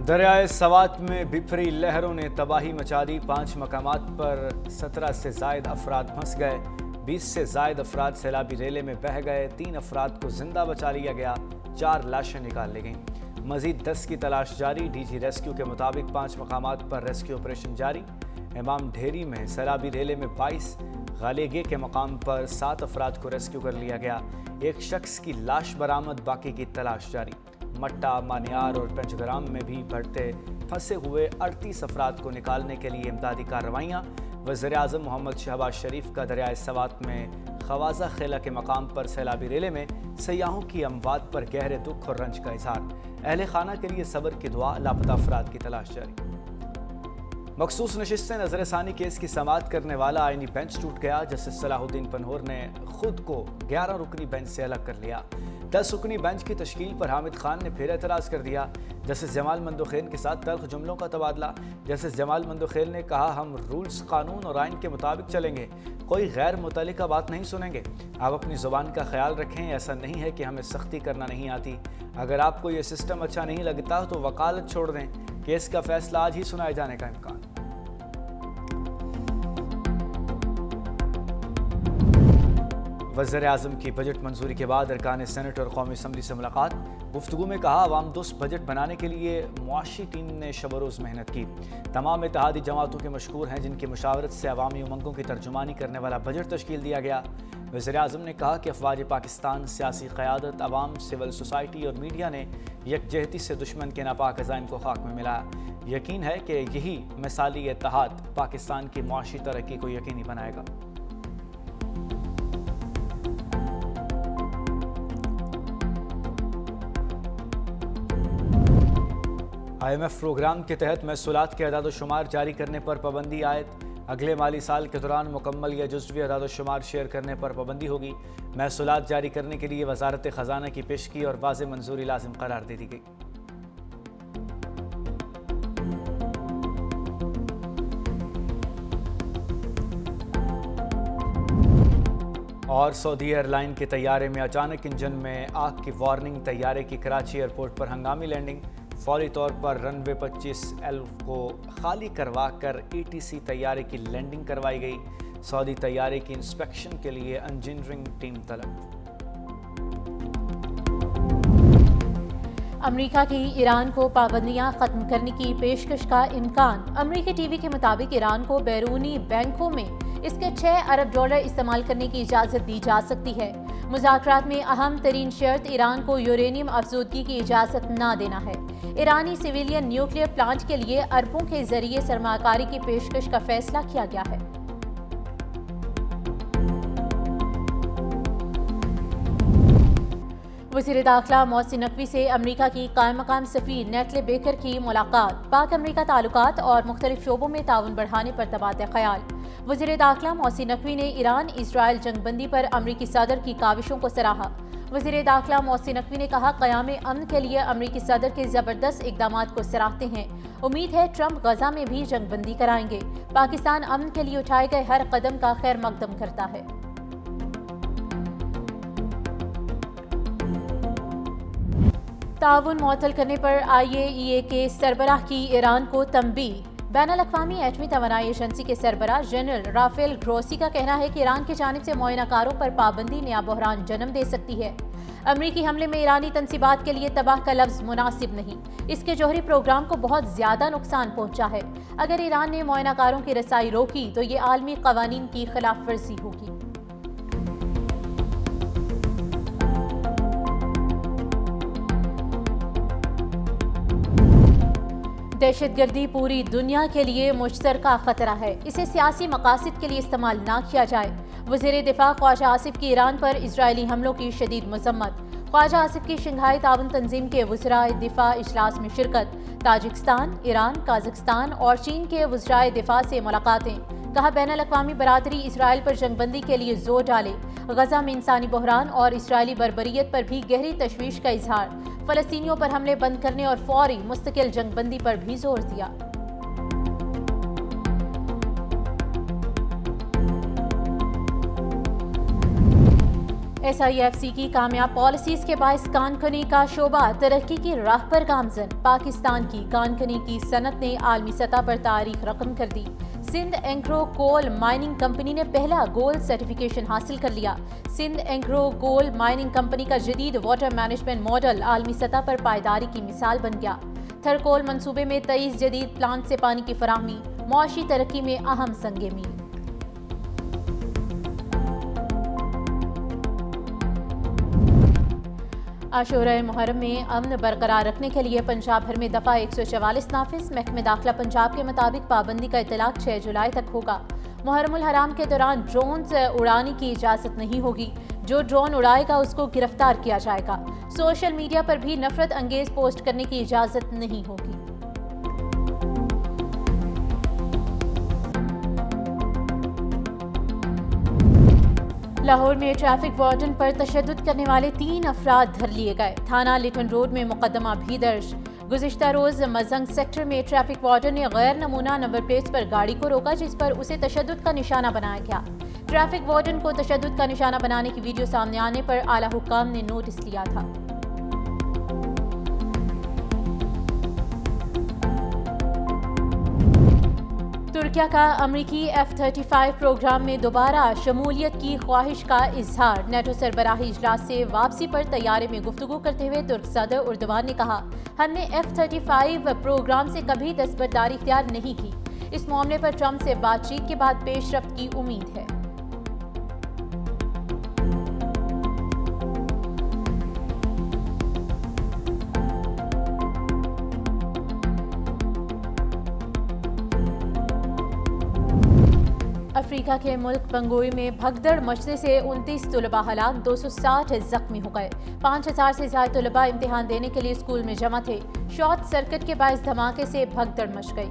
दरियाए सवात में बिफरी लहरों ने तबाही मचा दी। 5 मकामात पर 17 से जायद अफराद फंस गए। 20 से जायद अफराद सैलाबी रेले में बह गए। 3 अफराद को जिंदा बचा लिया गया। 4 लाशें निकाल ली गईं। मजीद 10 की तलाश जारी। डीजी रेस्क्यू के मुताबिक 5 मकामात पर रेस्क्यू ऑपरेशन जारी। इमाम ढेरी में सैलाबी रेले में 22, गालेगे के मकाम पर 7 अफराद को रेस्क्यू कर लिया गया। एक शख्स की लाश बरामद, बाकी की तलाश जारी। मट्टा, मानियार और पंचग्राम में भी बढ़ते फंसे हुए 38 अफराद को निकालने के लिए इमदादी कार्रवाइयाँ। वज़ीर-ए-आज़म मोहम्मद शहबाज शरीफ का दरियाए सवात में खवाजा खेला के मकाम पर सैलाबी रेले में सयाहों की अमवात पर गहरे दुख और रंज का इजहार। अहले खाना के लिए सब्र की दुआ, लापता अफराद की तलाश जारी। मखसूस नशिस्त से नजरसानी केस की समाअत करने वाला आईनी बेंच टूट गया। जस्टिस सलाहुद्दीन पनहोर ने खुद को 11 रुकनी बेंच से अलग कर लिया। 10 रुकनी बेंच की तश्कील पर हामिद खान ने फिर एतराज़ कर दिया। जस्टिस जमाल मंदोखेल के साथ तल्ख जुमलों का तबादला। जस्टिस जमाल मंदोखेल ने कहा, हम रूल्स, कानून और आइन के मुताबिक चलेंगे, कोई गैर मुतल्लिका बात नहीं सुनेंगे। आप अपनी ज़ुबान का ख्याल रखें। ऐसा नहीं है कि हमें सख्ती करना नहीं आती। अगर आपको ये सिस्टम अच्छा नहीं लगता तो वकालत छोड़ दें। केस का फैसला आज ही सुनाए जाने का इम्कान। वज़ीर-ए-आज़म की बजट मंजूरी के बाद अरकान सेनेट और कौमी असम्बली से मुलाकात। गुफ्तगू में कहा, अवाम दोस्त बजट बनाने के लिए मुआशी टीम ने शब रोज़ मेहनत की। तमाम इत्तेहादी जमातों के मशकूर हैं जिनकी मुशावरत से अवामी उमंगों की तर्जुमानी करने वाला बजट तश्कील दिया गया। वज़ीर-ए-आज़म ने कहा कि अफवाज पाकिस्तान, सियासी क़यादत, अवाम, सिविल सोसाइटी और मीडिया ने यकजहती से दुश्मन के नापाक अज़ाइम को खाक में मिलाया। यकीन है कि यही मिसाली इत्तेहाद पाकिस्तान की मुआशी तरक्की को यकीनी बनाएगा। IMF प्रोग्राम के तहत महसूलात के अदाद-ओ-शुमार जारी करने पर पाबंदी आयद। अगले माली साल के दौरान मुकम्मल या जुज़वी अदाद-ओ-शुमार शेयर करने पर पाबंदी होगी। महसूलात जारी करने के लिए वज़ारत ख़ज़ाना की पेशगी और वाज़ेह मंजूरी लाजिम करार दे दी गई। और सऊदी एयरलाइन के तैयारे में अचानक इंजन में आग की वार्निंग। तैयारे की कराची एयरपोर्ट पर हंगामी लैंडिंग। फौरी तौर पर रनवे 25L को खाली करवा कर ATC तैयारे की लैंडिंग करवाई गई। सऊदी तैयारे की इंस्पेक्शन के लिए इंजीनियरिंग टीम तलब। अमेरिका की ईरान को पाबंदियां खत्म करने की पेशकश का इम्कान। अमेरिकी टीवी के मुताबिक ईरान को बैरूनी बैंकों में इसके $6 अरब इस्तेमाल करने की इजाज़त दी जा सकती है। मुज़ाकरात में अहम तरीन शर्त ईरान को यूरेनियम अफज़ूदगी की इजाज़त न देना है। ईरानी सिविलियन न्यूक्लियर प्लांट के लिए अरबों के जरिए सरमाकारी की पेशकश का फैसला किया गया है। वज़ीर दाखिला मोहसिन नकवी से अमेरिका की कायम मकाम सफ़ीर नेटले बेकर की मुलाकात। पाक अमेरिका ताल्लुकात और मुख्तलिफ शोबों में ताउन बढ़ाने पर तबादला ख्याल। वज़ीर दाखिला मोहसिन नकवी ने ईरान इजराइल जंगबंदी पर अमेरिकी सदर की काविशों को सराहा। वज़ीर दाखिला मोहसिन नकवी ने कहा, क़याम अमन के लिए अमेरिकी सदर के ज़बरदस्त इक़दामात को सराहते हैं। उम्मीद है ट्रंप गजा में भी जंगबंदी कराएंगे। पाकिस्तान अमन के लिए उठाए गए हर कदम का खैर मकदम करता है। ताउन मुअत्तल करने पर IAEA के सरबराह की ईरान को तंबीह। बैनुल-अक़वामी एटमी तवानाई एजेंसी के सरबराह जनरल राफेल ग्रोसी का कहना है कि ईरान की जानिब से मुआयनाकारों पर पाबंदी नया बहरान जन्म दे सकती है। अमरीकी हमले में ईरानी तंसीबात के लिए तबाह का लफ्ज़ मुनासिब नहीं। इसके जौहरी प्रोग्राम को बहुत ज़्यादा नुकसान पहुँचा है। अगर ईरान ने मुआयनाकारों की रसाई रोकी तो ये आलमी क़वानीन की खिलाफ वर्जी होगी। दहशतगर्दी पूरी दुनिया के लिए मुश्तरका खतरा है। इसे सियासी मकासद के लिए इस्तेमाल ना किया जाए। वज़ीर दिफा ख्वाजा आसिफ की ईरान पर इजरायली हमलों की शदीद मजम्मत। ख्वाजा आसिफ की शंघाई ताउन तंजीम के वज़राए दिफा इजलास में शिरकत। ताजिकिस्तान, ईरान, काज़ाकिस्तान और चीन के वज़राए दिफा से मुलाकातें। कहा, बैनुल-अक़वामी बरादरी इसराइल पर जंगबंदी के लिए जोर डाले। गजा में इंसानी बहरान और इसराइली बर्बरियत पर भी गहरी तशवीश का इजहार। फ़लस्तीनियों पर हमले बंद करने और फौरी मुस्तकिल जंगबंदी पर भी जोर दिया। SIFC کی کامیاب پالیسیز کے باعث کان کنی کا شعبہ ترقی کی راہ پر گامزن۔ پاکستان کی کان کنی کی صنعت نے عالمی سطح پر تاریخ رقم کر دی۔ سندھ اینگرو کول مائننگ کمپنی نے پہلا گولڈ سرٹیفکیشن حاصل کر لیا۔ Sindh Engro gold mining company کا جدید واٹر مینجمنٹ ماڈل عالمی سطح پر پائیداری کی مثال بن گیا۔ تھرکول منصوبے میں 23 جدید پلانٹ سے پانی کی فراہمی معاشی ترقی میں اہم سنگ میل۔ عاشورہ محرم میں امن برقرار رکھنے کے لیے پنجاب بھر میں دفعہ 144 نافذ۔ محکمہ داخلہ پنجاب کے مطابق پابندی کا اطلاق 6 جولائی تک ہوگا۔ محرم الحرام کے دوران ڈرونز اڑانے کی اجازت نہیں ہوگی۔ جو ڈرون اڑائے گا اس کو گرفتار کیا جائے گا۔ سوشل میڈیا پر بھی نفرت انگیز پوسٹ کرنے کی اجازت نہیں ہوگی۔ لاہور میں ٹریفک وارڈن پر تشدد کرنے والے 3 افراد دھر لیے گئے۔ تھانہ لٹن روڈ میں مقدمہ بھی درج۔ گزشتہ روز مزنگ سیکٹر میں ٹریفک وارڈن نے غیر نمونہ نمبر پلیٹس پر گاڑی کو روکا جس پر اسے تشدد کا نشانہ بنایا گیا۔ ٹریفک وارڈن کو تشدد کا نشانہ بنانے کی ویڈیو سامنے آنے پر اعلیٰ حکام نے نوٹس لیا تھا۔ ترکیہ کا امریکی F-35 پروگرام میں دوبارہ شمولیت کی خواہش کا اظہار۔ نیٹو سربراہی اجلاس سے واپسی پر طیارے میں گفتگو کرتے ہوئے ترک صدر اردوان نے کہا، ہم نے F-35 پروگرام سے کبھی دستبرداری اختیار نہیں کی۔ اس معاملے پر ٹرمپ سے بات چیت کے بعد پیش رفت کی امید ہے۔ افریقہ کے ملک بنگوئی میں بھگدڑ مچنے سے 29 طلباء ہلاک، 260 زخمی ہو گئے۔ 5000 سے زائد طلباء امتحان دینے کے لیے اسکول میں جمع تھے۔ شارٹ سرکٹ کے باعث دھماکے سے بھگدڑ مچ گئی۔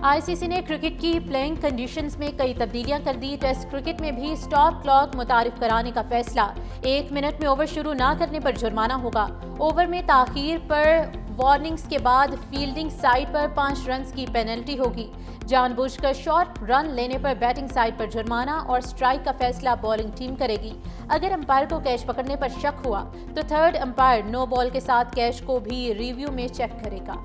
ICC نے کرکٹ کی پلینگ کنڈیشنز میں کئی تبدیلیاں کر دی۔ ٹیسٹ کرکٹ میں بھی سٹاپ کلاک متعارف کرانے کا فیصلہ۔ 1 منٹ میں اوور شروع نہ کرنے پر جرمانہ ہوگا۔ اوور میں تاخیر پر وارننگز کے بعد فیلڈنگ سائڈ پر 5 رنز کی پینلٹی ہوگی۔ جان بوجھ کر شارٹ رن لینے پر بیٹنگ سائڈ پر جرمانہ اور سٹرائک کا فیصلہ بالنگ ٹیم کرے گی۔ اگر امپائر کو کیچ پکڑنے پر شک ہوا تو تھرڈ امپائر نو بال کے ساتھ کیچ کو بھی ریویو میں چیک کرے گا۔